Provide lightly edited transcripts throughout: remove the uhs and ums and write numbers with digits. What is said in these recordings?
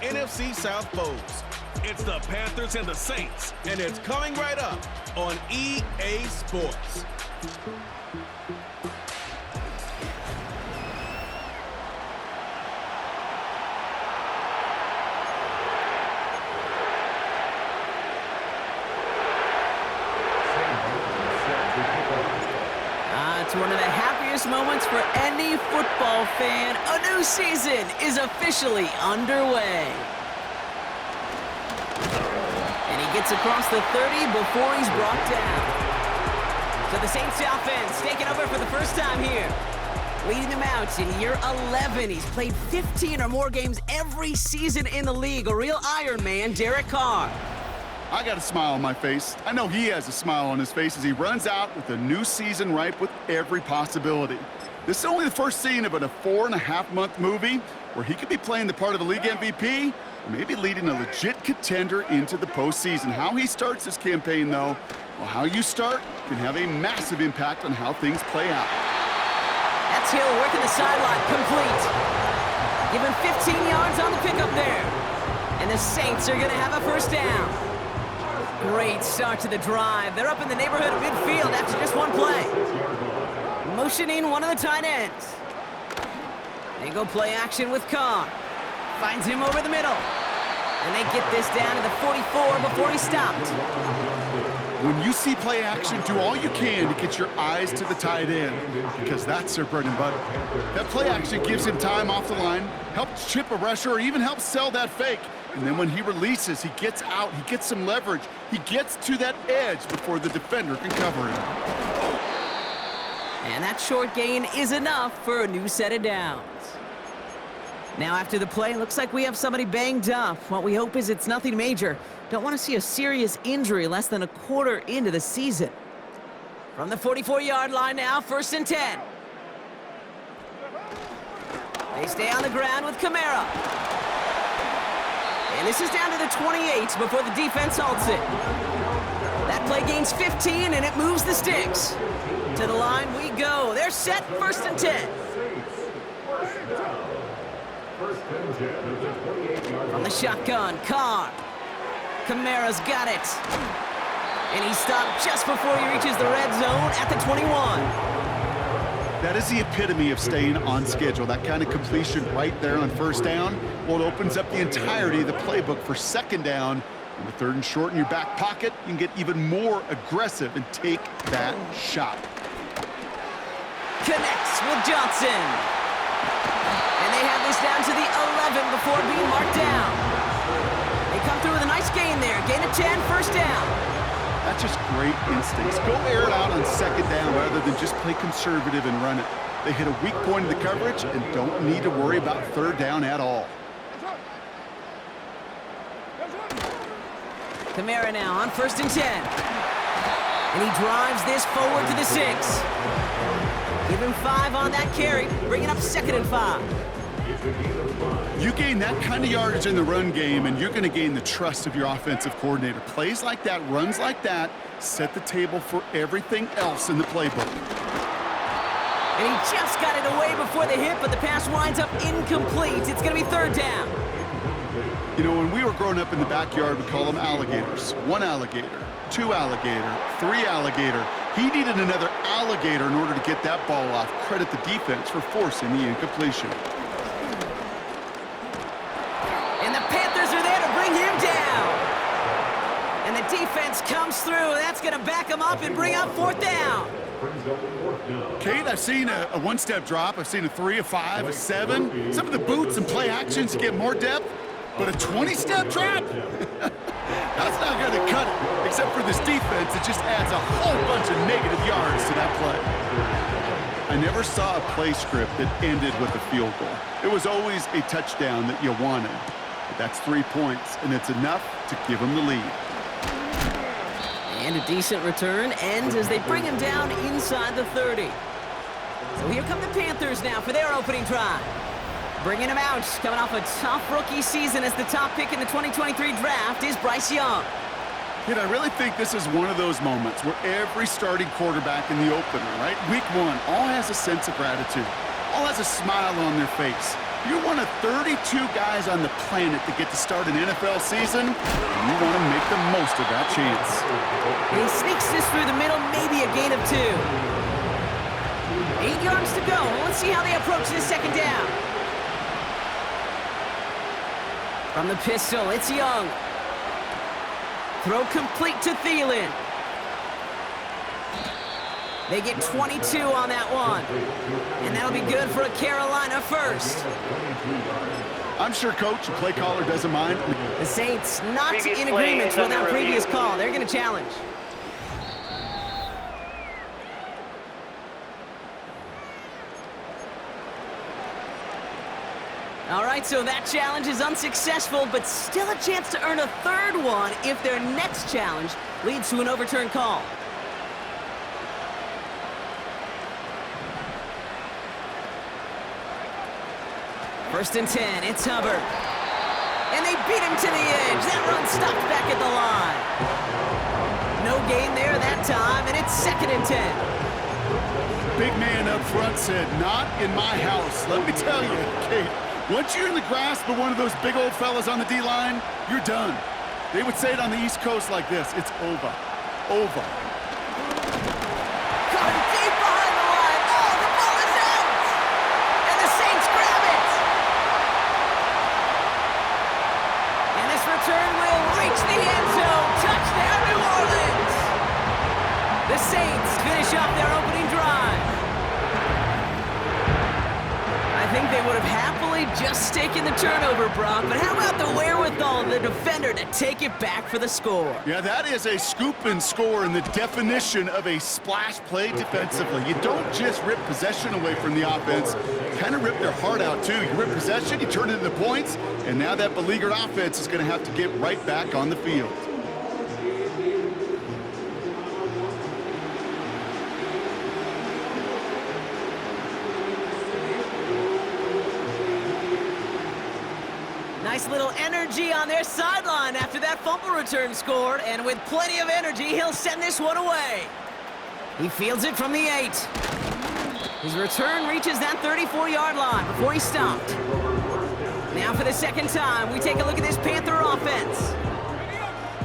NFC South foes. It's the Panthers and the Saints, and it's coming right up on EA Sports. It's one of the happiest moments for any football fan. A new season is officially underway. And he gets across the 30 before he's brought down. So the Saints offense taking over for the first time here. Leading them out in year 11. He's played 15 or more games every season in the league. A real Iron Man, Derek Carr. I got a smile on my face. I know he has a smile on his face as he runs out with a new season ripe with every possibility. This is only the first scene of a 4.5-month movie where he could be playing the part of a league MVP or maybe leading a legit contender into the postseason. How he starts this campaign, though, well, how you start can have a massive impact on how things play out. That's Hill working the sideline, complete. Given 15 yards on the pickup there. And the Saints are going to have a first down. Great start to the drive. They're up in the neighborhood of midfield after just one play. Motioning one of the tight ends. They go play action with Carr. Finds him over the middle. And they get this down to the 44 before he stopped. When you see play action, do all you can to get your eyes to the tight end, because that's their bread and butter. That play action gives him time off the line, helps chip a rusher, or even helps sell that fake. And then when he releases, he gets out, he gets some leverage. He gets to that edge before the defender can cover him. And that short gain is enough for a new set of downs. Now after the play, looks like we have somebody banged up. What we hope is it's nothing major. Don't want to see a serious injury less than a quarter into the season. From the 44-yard line now, 1st and 10. They stay on the ground with Kamara. And this is down to the 28 before the defense halts it. That play gains 15, and it moves the sticks. To the line we go. They're set, 1st and 10. From the shotgun, Carr. Kamara's got it. And he stopped just before he reaches the red zone at the 21. That is the epitome of staying on schedule. That kind of completion right there on 1st down. Well, it opens up the entirety of the playbook for 2nd down. And with 3rd and short in your back pocket, you can get even more aggressive and take that shot. Connects with Johnson. And they have this down to the 11 before being marked down. They come through with a nice gain there. Gain of 10, 1st down. That's just great instincts. Go air it out on 2nd down rather than just play conservative and run it. They hit a weak point in the coverage and don't need to worry about 3rd down at all. Kamara now on 1st and 10. And he drives this forward to the 6. Give him 5 on that carry, bringing up 2nd and 5. You gain that kind of yardage in the run game, and you're going to gain the trust of your offensive coordinator. Plays like that, runs like that, set the table for everything else in the playbook. And he just got it away before the hit, but the pass winds up incomplete. It's going to be 3rd down. You know, when we were growing up in the backyard, we call them alligators. 1 alligator, 2 alligator, 3 alligator. He needed another alligator in order to get that ball off. Credit the defense for forcing the incompletion. And the Panthers are there to bring him down. And the defense comes through. That's going to back him up and bring up 4th down. Kate, I've seen a 1-step drop. I've seen a 3, a 5, a 7. Some of the boots and play actions get more depth. But a 20-step drop? That's not going to cut it. Except for this defense, it just adds a whole bunch of negative yards to that play. I never saw a play script that ended with a field goal. It was always a touchdown that you wanted. But that's 3 points, and it's enough to give them the lead. And a decent return ends as they bring him down inside the 30. So here come the Panthers now for their opening drive. Bringing him out, coming off a tough rookie season as the top pick in the 2023 draft is Bryce Young. Kid, I really think this is one of those moments where every starting quarterback in the opener, right? Week 1, all has a sense of gratitude. All has a smile on their face. You're one of 32 guys on the planet that get to start an NFL season, and you want to make the most of that chance. And he sneaks this through the middle, maybe a gain of 2. 8 yards to go. Let's see how they approach this second down. From the pistol, it's Young. Throw complete to Thielen. They get 22 on that one. And that'll be good for a Carolina first. I'm sure coach, the play caller, doesn't mind. The Saints not Previous in play agreement is with under that previous review. call. They're going to challenge. All right, so that challenge is unsuccessful, but still a chance to earn a third one if their next challenge leads to an overturned call. First and 10, it's Hubbard. And they beat him to the edge. That run stopped back at the line. No gain there that time, and it's second and 10. Big man up front said, not in my house. Let me tell you, Kate, once you're in the grasp of one of those big old fellas on the D-line, you're done. They would say it on the East Coast like this, it's over. Over. Coming deep behind the line. Oh, the ball is out! And the Saints grab it! And this return will reach the end zone. Touchdown, New Orleans! The Saints finish off their opening drive. I think they would have happily just taken the turnover, Brock, but how about the wherewithal of the defender to take it back for the score? Yeah, that is a scoop and score in the definition of a splash play defensively. You don't just rip possession away from the offense, you kind of rip their heart out too. You rip possession, you turn it into points, and now that beleaguered offense is going to have to get right back on the field. Nice little energy on their sideline after that fumble return scored, and with plenty of energy, he'll send this one away. He fields it from the 8. His return reaches that 34-yard line before he stopped. Now for the second time, we take a look at this Panther offense.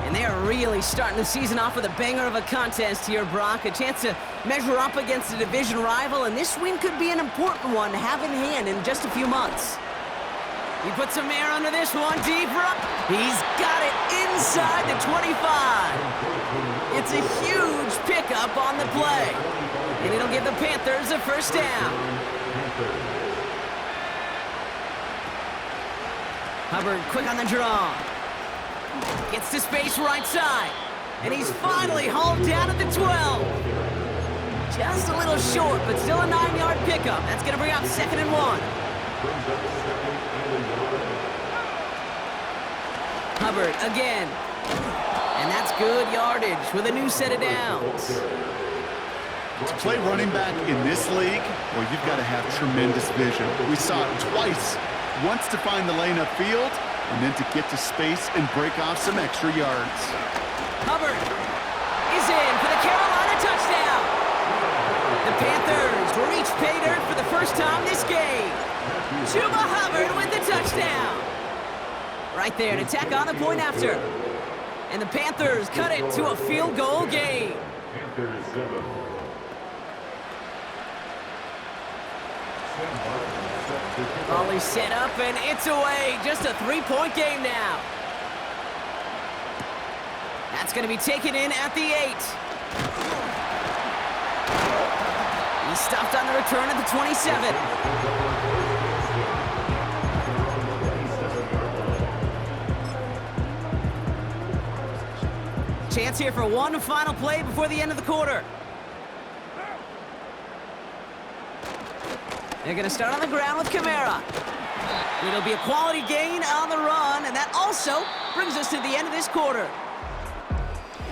And they are really starting the season off with a banger of a contest here, Brock. A chance to measure up against a division rival, and this win could be an important one to have in hand in just a few months. He puts some air under this one, deep right. He's got it inside the 25. It's a huge pickup on the play. And it'll give the Panthers a first down. Hubbard quick on the draw. Gets to space right side. And he's finally hauled down at the 12. Just a little short, but still a 9-yard pickup. That's going to bring up 2nd and 1. Hubbard again. And that's good yardage with a new set of downs. To play running back in this league, well, you've got to have tremendous vision. We saw it twice. Once to find the lane upfield, and then to get to space and break off some extra yards. Hubbard is in for the Carolina touchdown. The Panthers reach pay dirt for the first time this game. Chuba Hubbard with the touchdown. Right there to tack on the point after. And the Panthers cut it to a field goal game. Volley set up and it's away. Just a 3-point game now. That's going to be taken in at the 8. He's stopped on the return at the 27. Chance here for one final play before the end of the quarter. They're going to start on the ground with Kamara. It'll be a quality gain on the run, and that also brings us to the end of this quarter.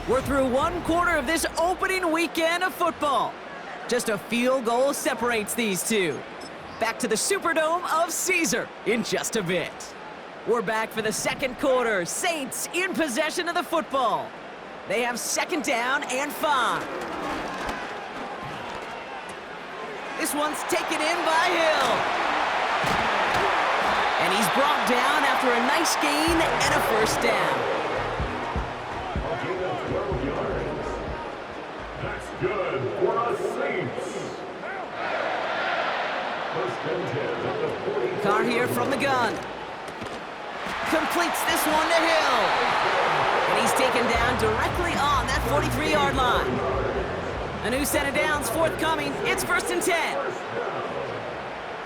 We're through one quarter of this opening weekend of football. Just a field goal separates these two. Back to the Superdome of Caesar in just a bit. We're back for the second quarter. Saints in possession of the football. They have 2nd down and 5. This one's taken in by Hill. And he's brought down after a nice gain and a first down. That's good for a Saints. First and 10 at the 40. Carr here from the gun. Completes this one to Hill. And he's taken down directly on that 43-yard line. A new set of downs forthcoming. It's first and 10.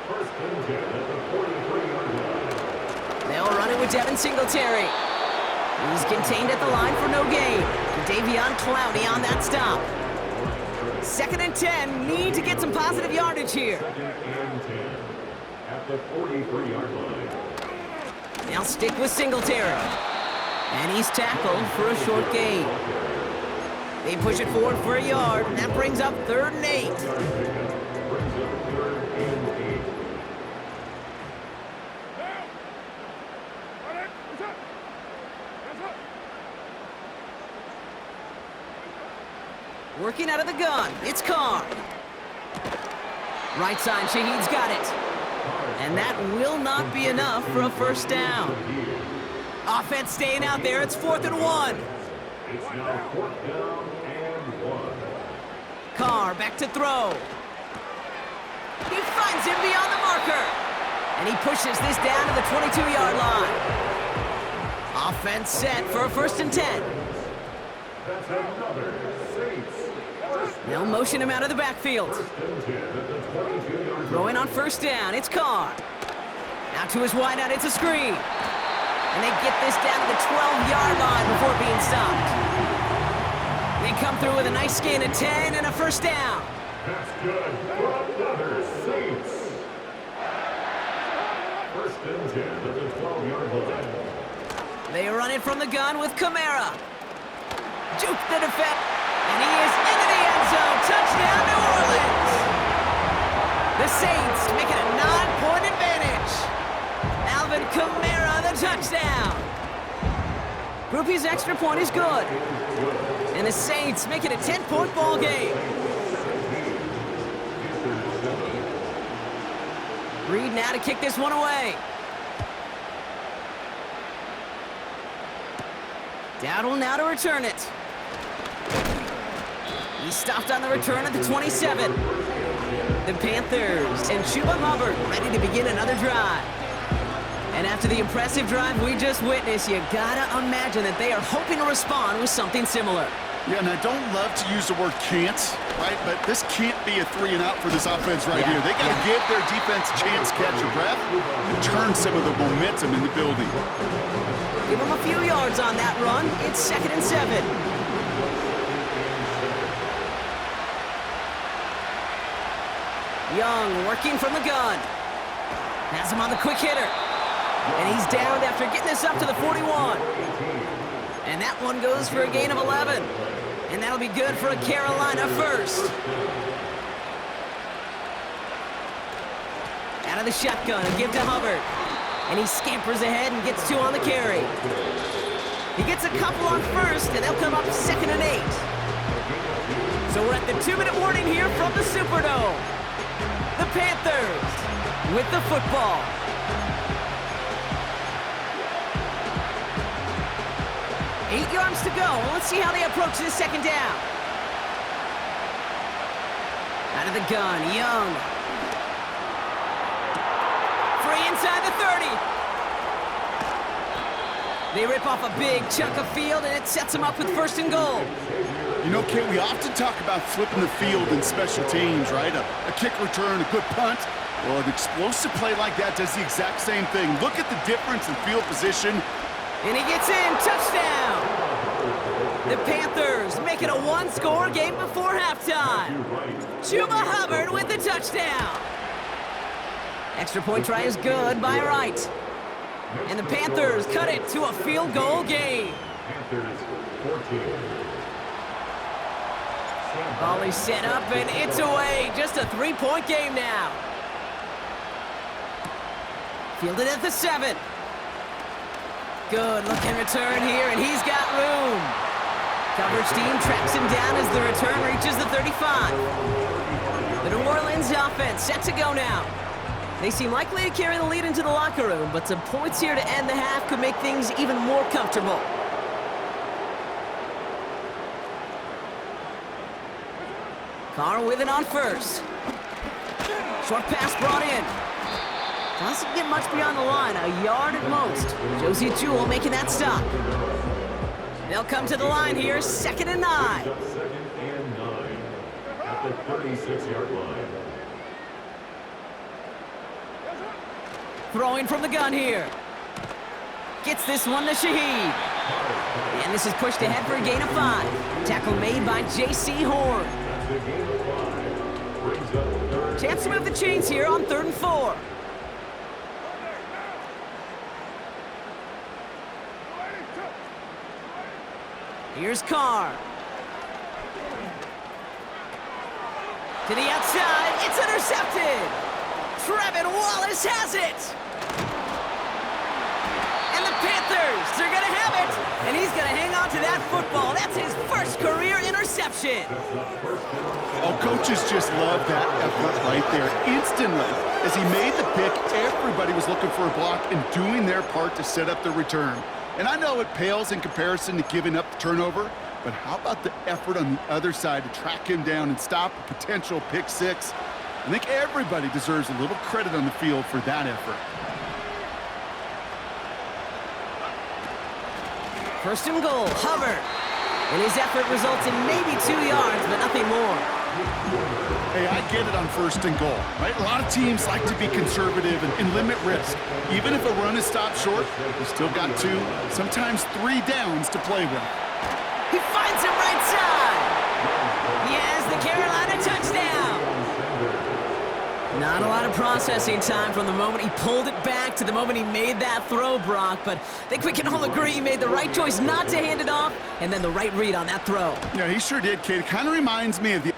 First and 10 at the 43-yard line. They'll run it with Devin Singletary. He's contained at the line for no gain. Davion Clowney on that stop. Second and 10. Need to get some positive yardage here. Second and 10 at the 43-yard line. They'll stick with Singletary. And he's tackled for a short gain. They push it forward for a yard, and that brings up 3rd and 8. Brings up 3rd and 8. Working out of the gun, it's Carr. Right side, Shaheed's got it. And that will not be enough for a first down. Offense staying out there, it's 4th and 1. It's now 4th down and 1. Carr back to throw. He finds him beyond the marker. And he pushes this down to the 22-yard line. Offense set for a first and 10. That's another Saints. They'll motion him out of the backfield. First and 10 at the 22-yard line. Throwing on first down, it's Carr. Now to his wideout, it's a screen. And they get this down to the 12-yard line before being stopped. They come through with a nice gain of 10 and a first down. That's good for another Saints. First and 10 at the 12-yard line. They run it from the gun with Kamara. Juke the defense. And he is into the end zone. Touchdown, New Orleans. The Saints making a 9-point advantage. Alvin Kamara, the touchdown. Groupie's extra point is good. And the Saints make it a 10-point ball game. Reed now to kick this one away. Dowdle now to return it. He stopped on the return at the 27. The Panthers and Chuba Hubbard ready to begin another drive. And after the impressive drive we just witnessed, you gotta imagine that they are hoping to respond with something similar. Yeah, and I don't love to use the word can't, right? But this can't be a 3 and out for this offense right here. They got to give their defense a chance to catch their breath and turn some of the momentum in the building. Give them a few yards on that run. It's 2nd and 7. Young working from the gun. Has him on the quick hitter. And he's downed after getting this up to the 41. And that one goes for a gain of 11. And that'll be good for a Carolina first. Out of the shotgun and give to Hubbard. And he scampers ahead and gets 2 on the carry. He gets a couple on first, and they'll come up 2nd and 8. So we're at the 2-minute warning here from the Superdome. The Panthers with the football. Eight yards to go. Let's see how they approach this second down. Out of the gun, Young. Free inside the 30. They rip off a big chunk of field, and it sets them up with 1st and goal. You know, Kate, we often talk about flipping the field in special teams, right? A kick return, a good punt. Well, an explosive play like that does the exact same thing. Look at the difference in field position. And he gets in. Touchdown! The Panthers make it a 1-score game before halftime. Chuba Hubbard with the touchdown. Extra point try is good by Wright. And the Panthers cut it to a field goal game. Volley set up and it's away. Just a 3-point game now. Fielded at the 7. Good looking return here, and he's got room. Coverage team tracks him down as the return reaches the 35. The New Orleans offense set to go now. They seem likely to carry the lead into the locker room, but some points here to end the half could make things even more comfortable. Carr with it on first. Short pass brought in. Doesn't get much beyond the line, a yard at most. Josie Jewell making that stop. They'll come to the line here, 2nd and 9. 2nd and 9 at the 36-yard line. Throwing from the gun here. Gets this one to Shaheed. And this is pushed ahead for a gain of 5. Tackle made by J.C. Horn. Chance to move the chains here on 3rd and 4. Here's Carr. To the outside, it's intercepted. Trevin Wallace has it. And the Panthers, they're going to have it. And he's going to hang on to that football. That's his first career interception. Oh, coaches just love that effort right there. Instantly, as he made the pick, everybody was looking for a block and doing their part to set up the return. And I know it pales in comparison to giving up the turnover, but how about the effort on the other side to track him down and stop a potential pick 6? I think everybody deserves a little credit on the field for that effort. First and goal, Hubbard. And his effort results in maybe 2 yards, but nothing more. Hey, I get it on 1st and goal, right? A lot of teams like to be conservative and limit risk. Even if a run is stopped short, you still got 2, sometimes 3 downs to play with. He finds him right side. He has the Carolina touchdown. Not a lot of processing time from the moment he pulled it back to the moment he made that throw, Brock, but I think we can all agree he made the right choice not to hand it off, and then the right read on that throw. Yeah, he sure did, Kate. It kind of reminds me of the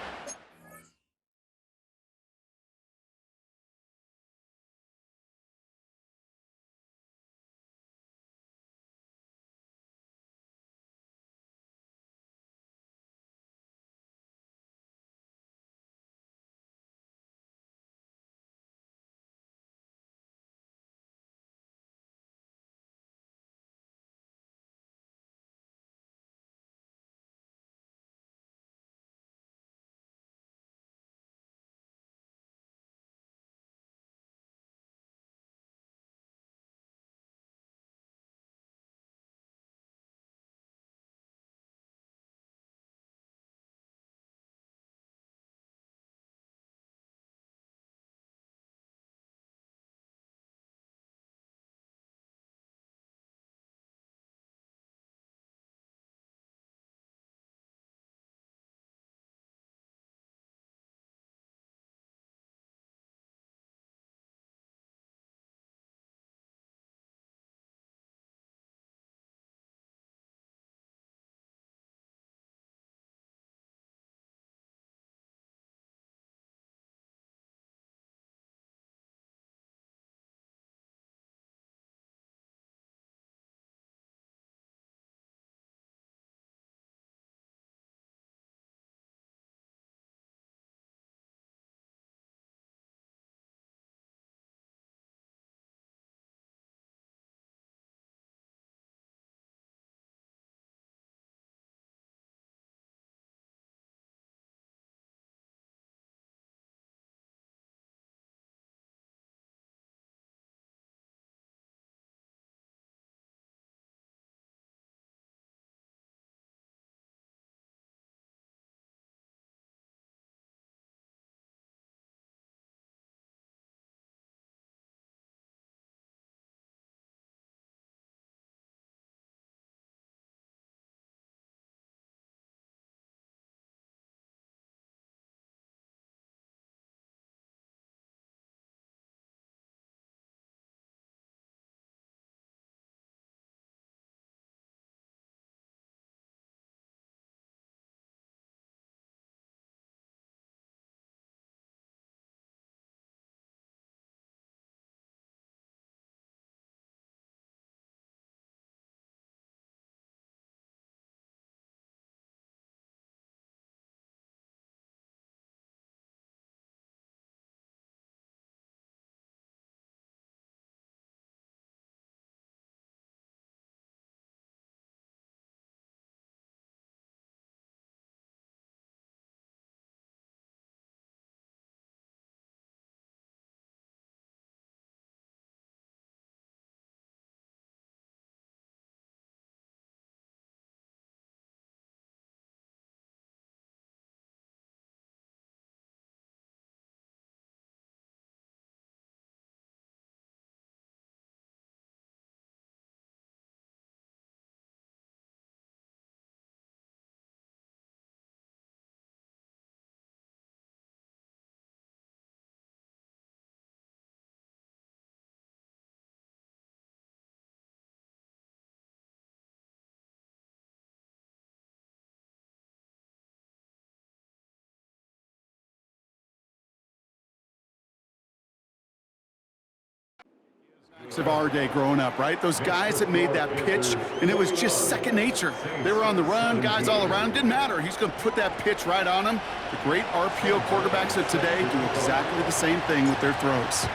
of our day growing up, right? Those guys that made that pitch, and it was just second nature. They were on the run, guys all around. Didn't matter. He's going to put that pitch right on them. The great RPO quarterbacks of today do exactly the same thing with their throws.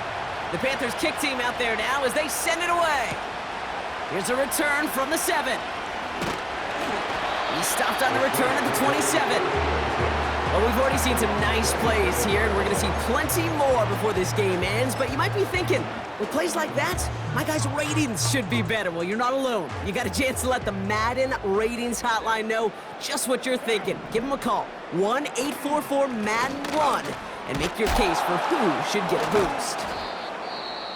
The Panthers kick team out there now as they send it away. Here's a return from the 7. He stopped on the return at the 27. Well, we've already seen some nice plays here, and we're going to see plenty more before this game ends. But you might be thinking, with plays like that, my guys' ratings should be better. Well, you're not alone. You got a chance to let the Madden Ratings Hotline know just what you're thinking. Give them a call, 1-844-MADDEN-1, and make your case for who should get a boost.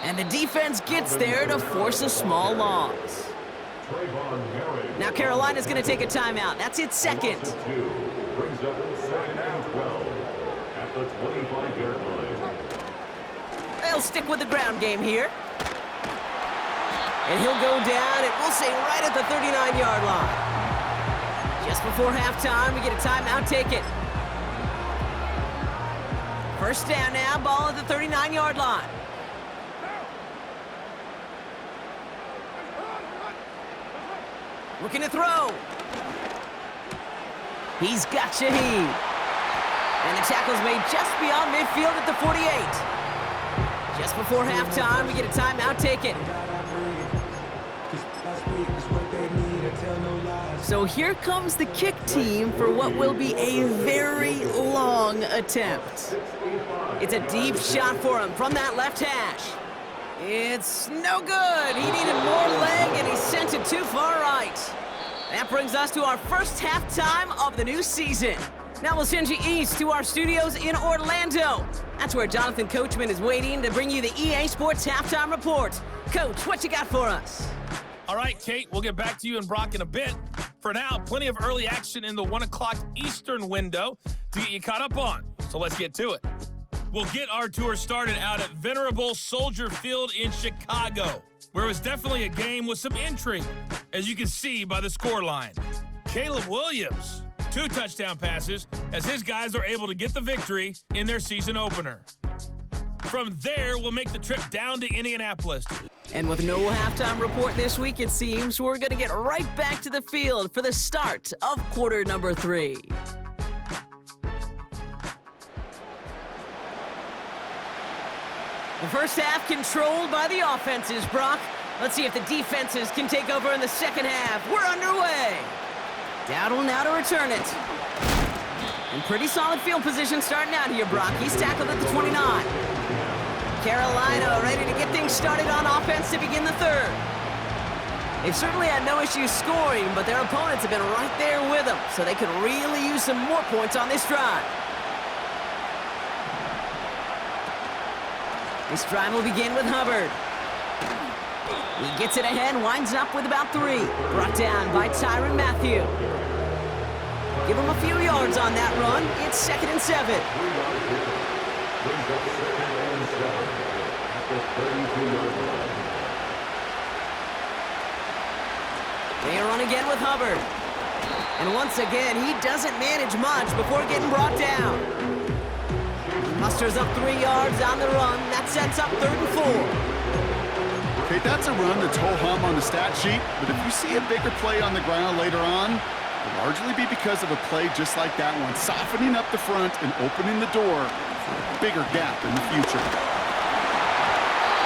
And the defense gets there to force a small loss. Now Carolina's going to take a timeout. That's its second. Brings up 2nd and 12 at the 25-yard line. They'll stick with the ground game here. And he'll go down, and we'll say right at the 39-yard line. Just before halftime, we get a timeout taken. First down now, ball at the 39-yard line. Looking to throw. He's got Shaheed. And the tackle's made just beyond midfield at the 48. Just before halftime, we get a timeout taken. So here comes the kick team for what will be a very long attempt. It's a deep shot for him from that left hash. It's no good. He needed more leg, and he sent it too far right. That brings us to our first halftime of the new season. Now we'll send you east to our studios in Orlando. That's where Jonathan Coachman is waiting to bring you the EA Sports Halftime Report. Coach, what you got for us? All right, Kate, we'll get back to you and Brock in a bit. For now, plenty of early action in the 1 o'clock Eastern window to get you caught up on. So let's get to it. We'll get our tour started out at venerable Soldier Field in Chicago, where it was definitely a game with some intrigue, as you can see by the scoreline. Caleb Williams, 2 touchdown passes, as his guys are able to get the victory in their season opener. From there, we'll make the trip down to Indianapolis. And with no halftime report this week, it seems we're going to get right back to the field for the start of quarter number 3. The first half controlled by the offenses, Brock. Let's see if the defenses can take over in the second half. We're underway. Dowdle now to return it. In pretty solid field position starting out here, Brock. He's tackled at the 29. Carolina ready to get things started on offense to begin the third. They've certainly had no issues scoring, but their opponents have been right there with them, so they could really use some more points on this drive. This drive will begin with Hubbard. He gets it ahead, winds up with about 3. Brought down by Tyrann Mathieu. Give him a few yards on that run. It's 2nd and 7. They run again with Hubbard. And once again, he doesn't manage much before getting brought down. Musters up 3 yards on the run. That sets up 3rd and 4. Okay, that's a run that's ho-hum on the stat sheet, but if you see a bigger play on the ground later on, it'll largely be because of a play just like that one, softening up the front and opening the door for a bigger gap in the future.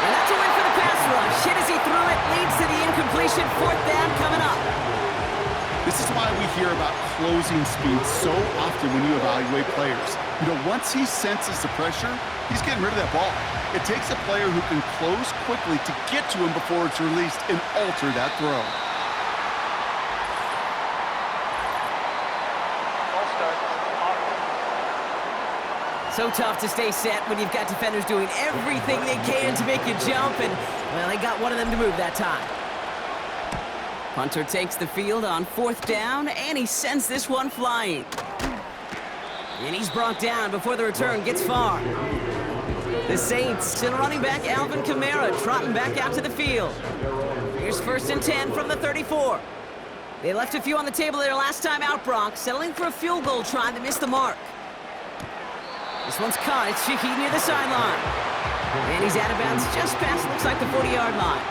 And that's a win for the pass rush. Hit as he threw it, leads to the incompletion. 4th down coming up. This is why we hear about closing speed so often when you evaluate players. You know, once he senses the pressure, he's getting rid of that ball. It takes a player who can close quickly to get to him before it's released and alter that throw. So tough to stay set when you've got defenders doing everything they can to make you jump, and, well, they got one of them to move that time. Punter takes the field on 4th down, and he sends this one flying. And he's brought down before the return gets far. The Saints send running back Alvin Kamara trotting back out to the field. Here's 1st and 10 from the 34. They left a few on the table there last time out, Brock, settling for a field goal try that missed the mark. This one's caught. It's Shaheed near the sideline. And he's out of bounds just past, looks like, the 40-yard line.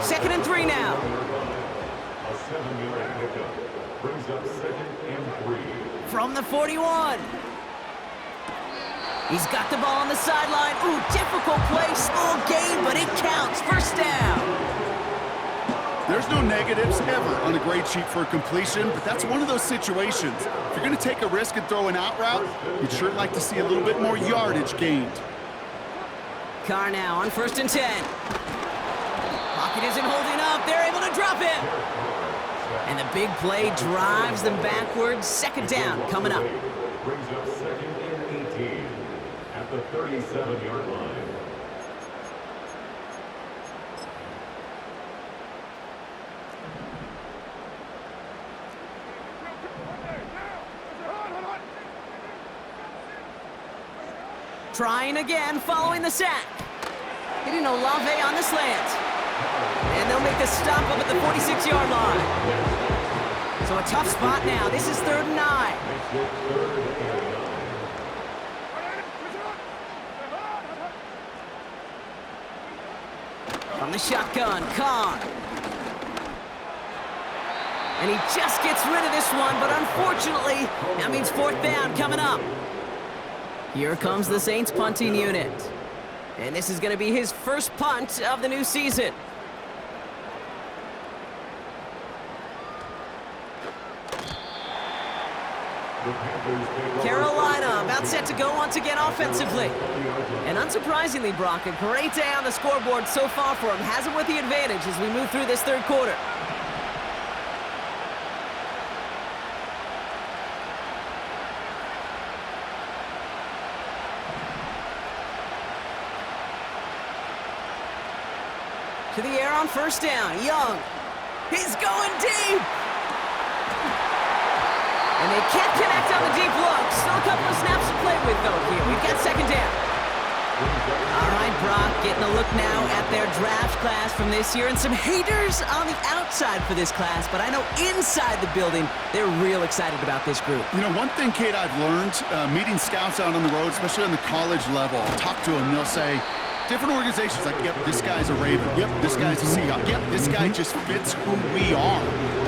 2nd and 3 now. A 7-yard pickup brings up 2nd and 3. From the 41. He's got the ball on the sideline. Ooh, difficult play, small gain, but it counts. First down. There's no negatives ever on a grade sheet for a completion, but that's one of those situations. If you're going to take a risk and throw an out route, you'd sure like to see a little bit more yardage gained. Carr now on 1st and 10. Pocket isn't holding up. They're able to drop him. And the big play drives them backwards. 2nd down coming up. Brings up 2nd and 18 at the 37-yard line. Trying again, following the sack. Hitting Olave on the slant. And they'll make the stop up at the 46-yard line. So a tough spot now. This is 3rd and 9. From the shotgun, Carr. And he just gets rid of this one, but unfortunately, that means 4th down coming up. Here comes the Saints punting unit. And this is going to be his first punt of the new season. Carolina about set to go once again offensively. And unsurprisingly, Brock, a great day on the scoreboard so far for him. Has him with the advantage as we move through this 3rd quarter. To the air on 1st down. Young. He's going deep. And they can't connect on the deep look. Still a couple of snaps to play with, though, here. We've got 2nd down. All right, Brock, getting a look now at their draft class from this year. And some haters on the outside for this class. But I know inside the building, they're real excited about this group. You know, one thing, Kate, I've learned, meeting scouts out on the road, especially on the college level, I'll talk to them, they'll say, different organizations like, yep, this guy's a Raven. Yep, this guy's a Seahawk. Yep, this guy just fits who we are.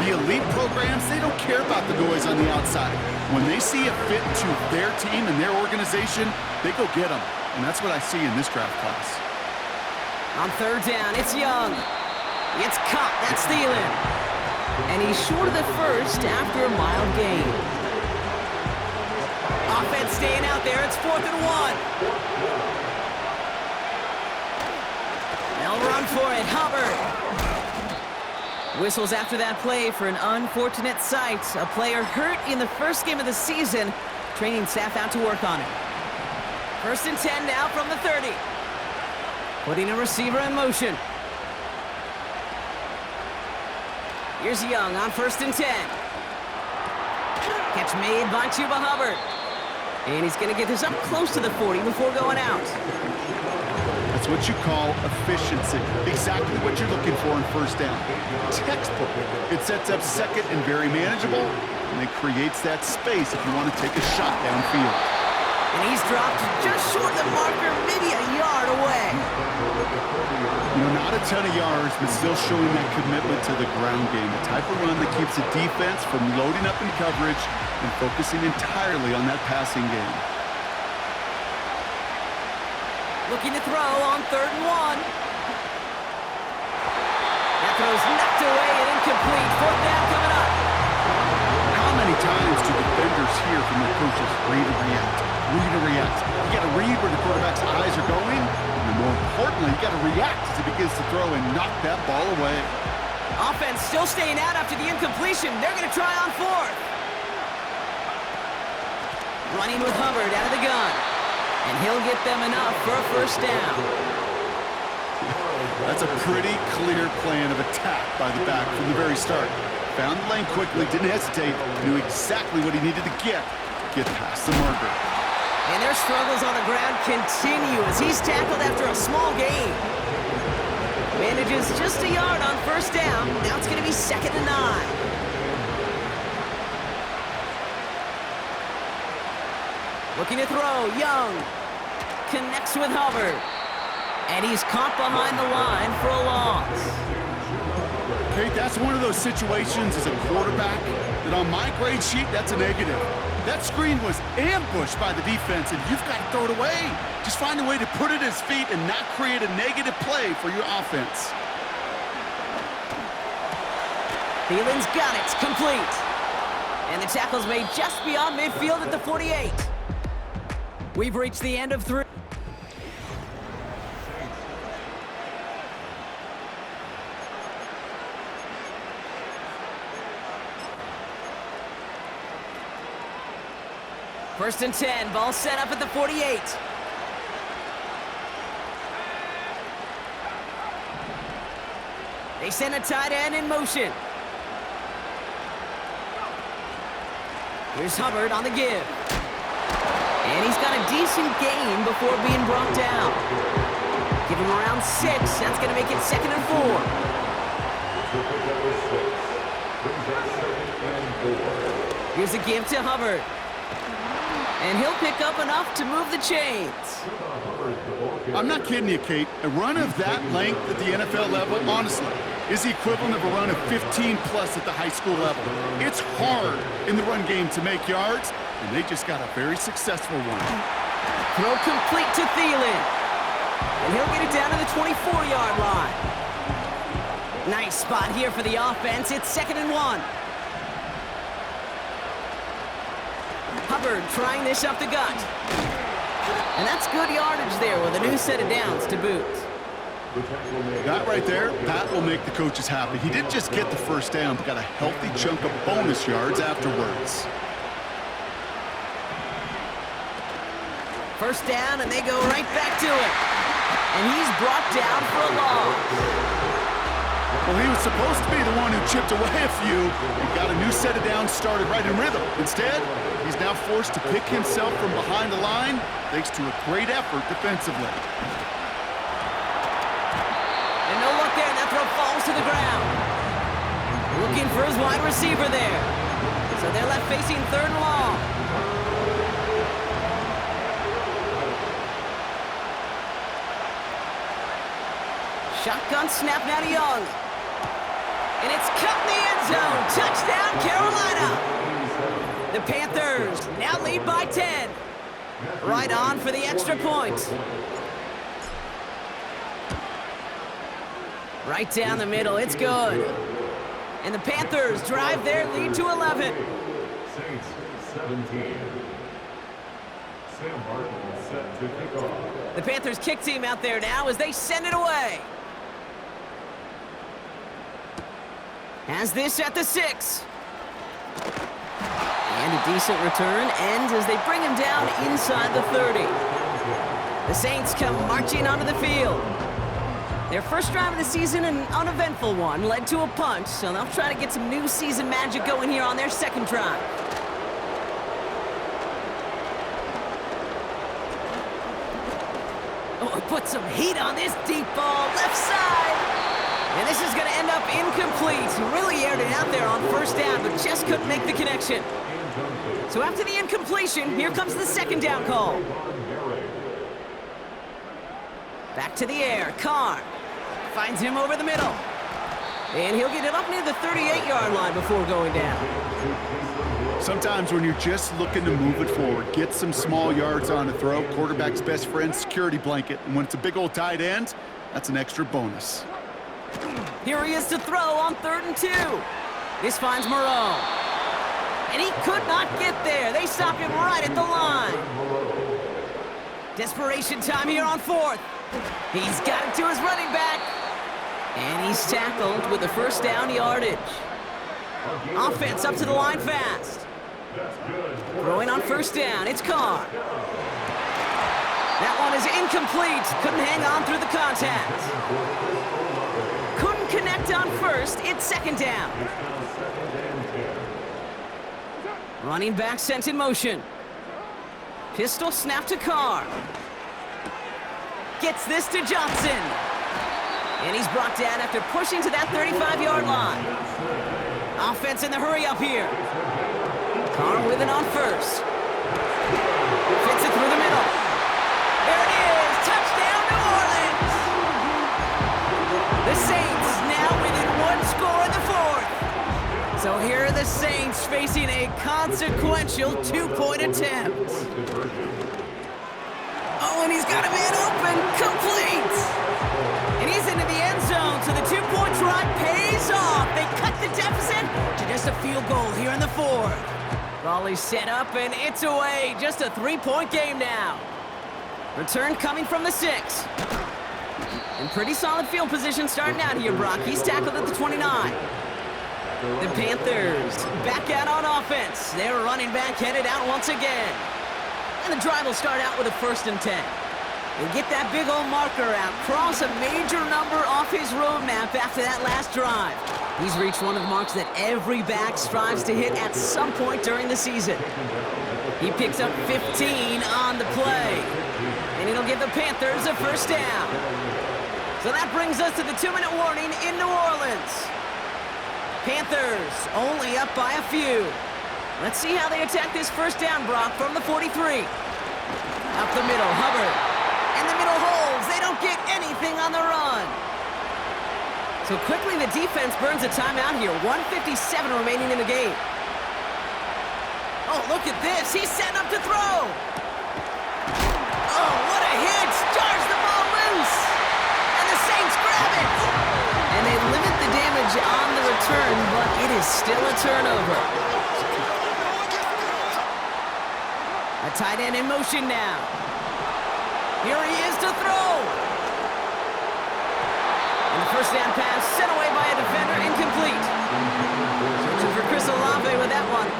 The elite programs, they don't care about the noise on the outside. When they see a fit to their team and their organization, they go get them. And that's what I see in this draft class. On 3rd down, it's Young. It's caught. That's Thielen. And he's short of the first after a mild gain. Offense staying out there. It's 4th and 1. They'll run for it. Hubbard. Whistles after that play for an unfortunate sight. A player hurt in the first game of the season. Training staff out to work on it. 1st and 10 now from the 30. Putting a receiver in motion. Here's Young on 1st and 10. Catch made by Chuba Hubbard. And he's going to get this up close to the 40 before going out. That's what you call efficiency. Exactly what you're looking for in 1st down. Textbook. It sets up 2nd and very manageable, and it creates that space if you want to take a shot downfield. And he's dropped just short of the marker, maybe a yard away. You know, not a ton of yards, but still showing that commitment to the ground game. The type of run that keeps the defense from loading up in coverage and focusing entirely on that passing game. Looking to throw on 3rd and 1. That throw's knocked away and incomplete. 4th down coming up. How many times do defenders hear from their coaches, read and react, read and react? You got to read where the quarterback's eyes are going, and more importantly, you got to react as he begins to throw and knock that ball away. Offense still staying out after the incompletion. They're going to try on 4th. Running with Hubbard out of the gun. And he'll get them enough for a 1st down. That's a pretty clear plan of attack by the back from the very start. Found the lane quickly, didn't hesitate, knew exactly what he needed to get past the marker. And their struggles on the ground continue as he's tackled after a small gain. Manages just a yard on 1st down. Now it's going to be 2nd and 9. Looking to throw, Young. Connects with Hubbard. And he's caught behind the line for a loss. Okay, that's one of those situations as a quarterback that on my grade sheet, that's a negative. That screen was ambushed by the defense, and you've got to throw it away. Just find a way to put it at his feet and not create a negative play for your offense. Thielen's got it. Complete. And the tackle's made just beyond midfield at the 48. We've reached the end of 3. First and 10, ball set up at the 48. They send a tight end in motion. Here's Hubbard on the give. And he's got a decent gain before being brought down. Give him around 6. That's going to make it 2nd and 4. Here's a give to Hubbard. And he'll pick up enough to move the chains. I'm not kidding you, Kate. A run of that length at the NFL level, honestly, is the equivalent of a run of 15-plus at the high school level. It's hard in the run game to make yards, and they just got a very successful one. Throw complete to Thielen. And he'll get it down to the 24-yard line. Nice spot here for the offense. It's 2nd and 1. Hubbard trying this up the gut. And that's good yardage there with a new set of downs to boot. That right there, that will make the coaches happy. He didn't just get the first down, but got a healthy chunk of bonus yards afterwards. First down, and they go right back to it. And he's brought down for a loss. Well, he was supposed to be the one who chipped away a few and got a new set of downs started right in rhythm. Instead, he's now forced to pick himself from behind the line thanks to a great effort defensively. And no luck there, and that throw falls to the ground. Looking for his wide receiver there. So they're left facing 3rd and long. Shotgun snap now to Young. And it's cut in the end zone. Touchdown, Carolina. The Panthers now lead by 10. Right on for the extra point. Right down the middle, it's good. And the Panthers drive their lead to 11. Saints 17. Sam Martin set to kick off. The Panthers kick team out there now as they send it away. Has this at the 6. And a decent return ends as they bring him down inside the 30. The Saints come marching onto the field. Their first drive of the season, an uneventful one, led to a punt, so they'll try to get some new season magic going here on their second drive. Oh, put some heat on this deep ball, left side. And this is going to end up incomplete. Really aired it out there on first down, but just couldn't make the connection. So after the incompletion, here comes the second down call. Back to the air, Carr finds him over the middle. And he'll get it up near the 38-yard line before going down. Sometimes when you're just looking to move it forward, get some small yards on a throw, quarterback's best friend, security blanket. And when it's a big old tight end, that's an extra bonus. Here he is to throw on 3rd and 2. This finds Moreau. And he could not get there. They stop him right at the line. Desperation time here on 4th. He's got it to his running back. And he's tackled with the first down yardage. Offense up to the line fast. Throwing on first down, it's Carr. That one is incomplete. Couldn't hang on through the contact. Couldn't connect on first. It's second down. Running back sent in motion. Pistol snap to Carr. Gets this to Johnson. And he's brought down after pushing to that 35-yard line. Offense in the hurry up here. Carr with it on first. Fits it through the middle. There it is. Touchdown, New Orleans. So here are the Saints facing a consequential two-point attempt. Oh, and he's got a man open, complete! And he's into the end zone, so the two-point try pays off. They cut the deficit to just a field goal here in the fourth. Raleigh's set up, and it's away. Just a three-point game now. Return coming from the 6. In pretty solid field position starting out here, Brock. He's tackled at the 29. The Panthers back out on offense. Their running back headed out once again. And the drive will start out with a 1st and 10. He'll get that big old marker out, cross a major number off his roadmap after that last drive. He's reached one of the marks that every back strives to hit at some point during the season. He picks up 15 on the play. And it'll give the Panthers a 1st down. So that brings us to the 2-minute warning in New Orleans. Panthers only up by a few. Let's see how they attack this 1st down, Brock, from the 43. Up the middle, Hubbard. And the middle holds. They don't get anything on the run. So quickly the defense burns a timeout here. 1:57 remaining in the game. Oh, look at this. He's setting up to throw. Oh, what a hit. Charge the ball loose. And the Saints grab it. And they limit the damage on the return, but it is still a turnover. A tight end in motion now. Here he is to throw. And the 1st down pass sent away by a defender, incomplete. Searching for Chris Olave with that one.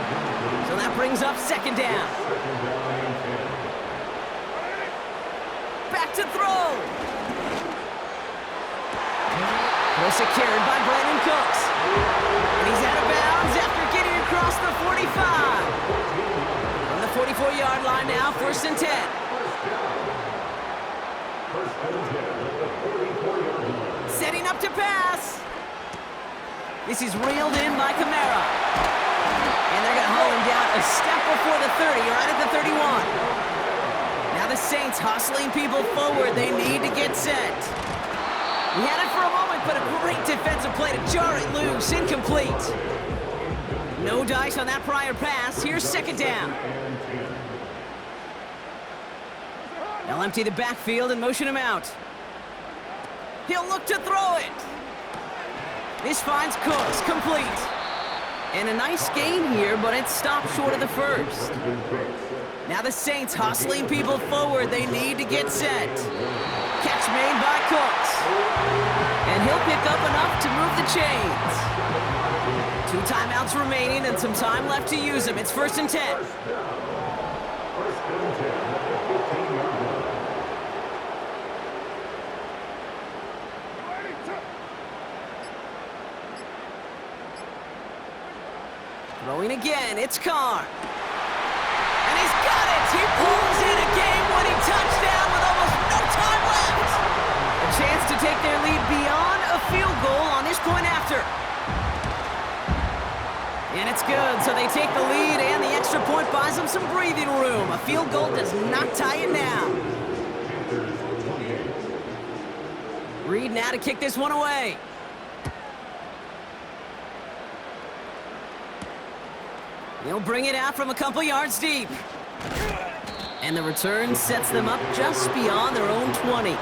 So that brings up 2nd down. Back to throw. Well secured by Brandon Cooks. And he's out of bounds after getting across the 45. On the 44-yard line now, 1st and 10. Setting up to pass. This is reeled in by Kamara. And they're going to haul him down a step before the 30, right at the 31. Now the Saints hustling people forward. They need to get set. He had it for a moment, but a great defensive play to jar it loose. Incomplete. No dice on that prior pass. Here's 2nd down. They'll empty the backfield and motion him out. He'll look to throw it. This finds Cooks, complete. And a nice gain here, but it stopped short of the 1st. Now the Saints hustling people forward. They need to get set. Catch made by Cooks. And he'll pick up enough to move the chains. 2 timeouts remaining and some time left to use them. It's 1st and 10. Throwing again, it's Carr. And he's got it! He pulls in a game-winning touchdown with almost no time left! A chance to take their lead beyond a field goal on this point after. And it's good, so they take the lead, and the extra point buys them some breathing room. A field goal does not tie it down. Reed now to kick this one away. He'll bring it out from a couple yards deep. And the return sets them up just beyond their own 20.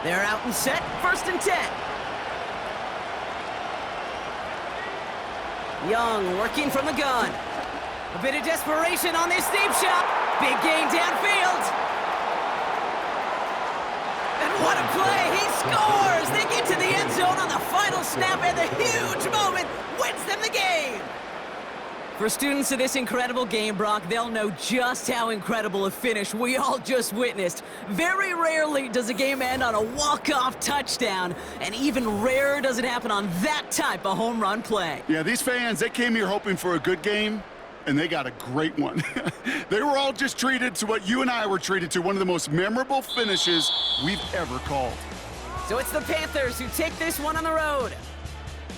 They're out and set, 1st and 10. Young working from the gun. A bit of desperation on this deep shot. Big gain downfield. What a play! He scores! They get to the end zone on the final snap, and the huge moment wins them the game! For students of this incredible game, Brock, they'll know just how incredible a finish we all just witnessed. Very rarely does a game end on a walk-off touchdown, and even rarer does it happen on that type of home run play. Yeah, these fans, they came here hoping for a good game, and they got a great one. They were all just treated to what you and I were treated to, one of the most memorable finishes we've ever called. So it's the Panthers who take this one on the road.